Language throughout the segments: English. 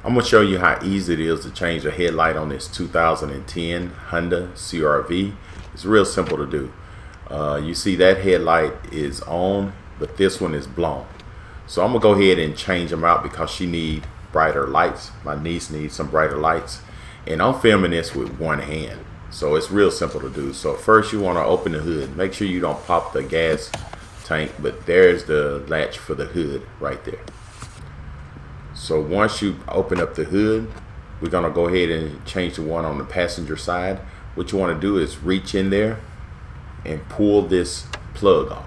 I'm going to show you how easy it is to change the headlight on this 2010 Honda CRV. It's real simple to do. You see that headlight is on, but this one is blown. So I'm going to go ahead and change them out because she needs brighter lights. My niece needs some brighter lights. And I'm filming this with one hand. So it's real simple to do. So first you want to open the hood. Make sure you don't pop the gas tank, but there's the latch for the hood right there. So once you open up the hood, we're going to go ahead and change the one on the passenger side. What you want to do is reach in there and pull this plug off.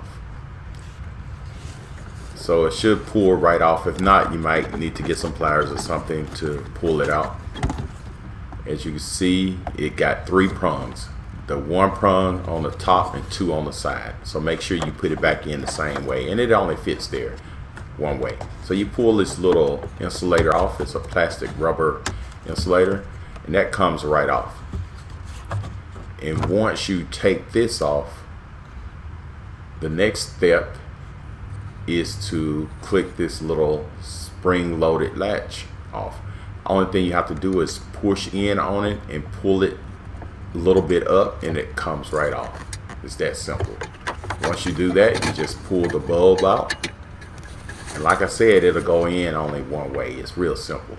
So it should pull right off. If not, you might need to get some pliers or something to pull it out. As you can see, it got 3 prongs. The 1 prong on the top and 2 on the side. So make sure you put it back in the same way, and it only fits there one way. So you pull this little insulator off. It's a plastic rubber insulator, and that comes right off. And once you take this off, the next step is to click this little spring loaded latch off. Only thing you have to do is push in on it and pull it a little bit up, and it comes right off. It's that simple. Once you do that, you just pull the bulb out, and like I said, it'll go in only one way. It's real simple.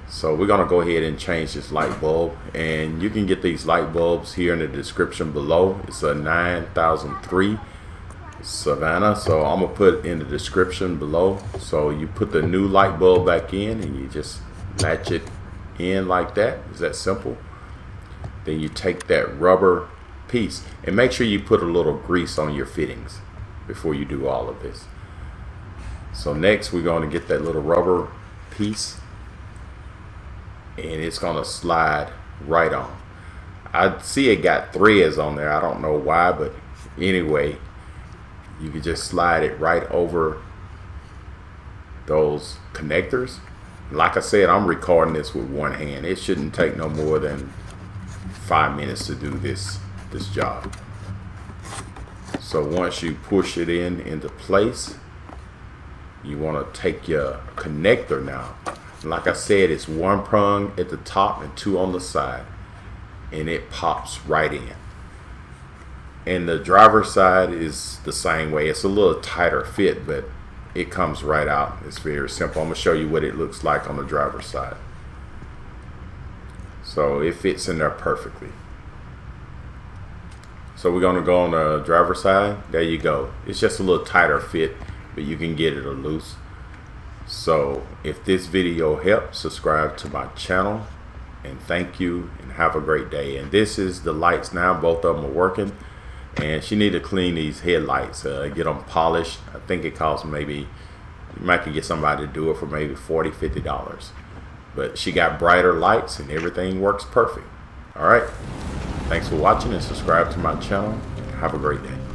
So we're gonna go ahead and change this light bulb, and you can get these light bulbs here in the description below. It's a 9003 Savannah, so I'm gonna put it in the description below. So you put the new light bulb back in, and you just latch it in like that. It's that simple. Then you take that rubber piece, and make sure you put a little grease on your fittings before you do all of this. So next we're going to get that little rubber piece, and it's going to slide right on. I see it got threads on there. I don't know why, but anyway, you can just slide it right over those connectors. Like I said, I'm recording this with one hand. It shouldn't take no more than 5 minutes to do this job. So once you push it into place, you want to take your connector now. Like I said, it's 1 prong at the top and 2 on the side, and it pops right in. And the driver's side is the same way. It's a little tighter fit, but it comes right out. It's very simple. I'm going to show you what it looks like on the driver's side. So it fits in there perfectly. So we're going to go on the driver's side. There you go. It's just a little tighter fit, but you can get it loose. So if this video helped, subscribe to my channel, and thank you, and have a great day. And this is the lights now. Both of them are working, and she need to clean these headlights, get them polished. I think it costs maybe, you might can get somebody to do it for maybe $40–50. But she got brighter lights, and everything works perfect. All right. Thanks for watching, and subscribe to my channel. Have a great day.